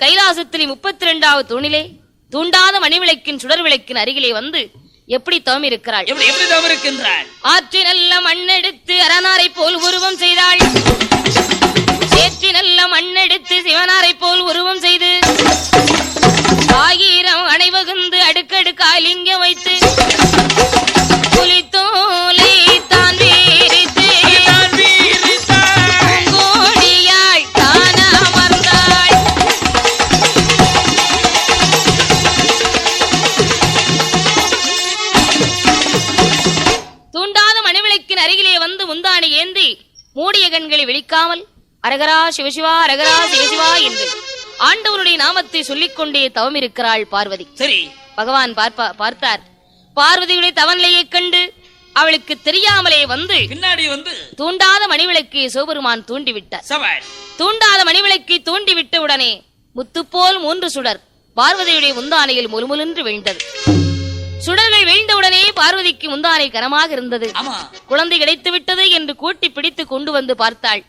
கைலாசத்திலே 32வது தூணிலே தூண்டாத மணிவிளக்கின் சுடர் விளக்கின் அருகிலே வந்து எப்படி தவம் இருக்கிறாள்? எப்படி தவம் இருக்கின்றாள்? ஆற்றி நல்ல மண்ணெடுத்து அரணாரை போல் உருவம் செய்தாள். சேற்றி நல்ல மண்ணெடுத்து சிவனாரை போல் உருவம் செய்து 1000 அணைவகுந்து அடுக்கடுக்காய் லிங்கம் வைத்து புலித்தோலை தான் வீரித்து பூங்கோடியாய் தான் அமர்ந்தாள். தூண்டாத மணிவிளக்கின் அருகிலே வந்து முந்தானை ஏந்தி மூடிய கண்களை விழிக்காமல் அரகரா சிவசிவா அரகரா சிவசிவா என்று ஆண்டவனுடைய நாமத்தை சொல்லிக் கொண்டே தவம் இருக்கிறாள் பார்வதி. சரி, பகவான் பார்த்தார். பார்வதியுடைய தவநிலையை கண்டு அவளுக்கு தெரியாமலே வந்து பின்னாடி வந்து தூண்டாத மணிவிளக்கை சிவபெருமான் தூண்டிவிட்டார். தூண்டாத மணிவிளக்கை தூண்டிவிட்ட உடனே முத்துப்போல் 3 சுடர் பார்வதியுடைய முந்தானையில் முழுமுழுன்று வீழ்ந்தது. சுடர்கள் வீழ்ந்தவுடனே பார்வதிக்கு முந்தானை கனமாக இருந்தது. குழந்தை கிடைத்து விட்டது என்று கூட்டி பிடித்து கொண்டு வந்து பார்த்தாள்.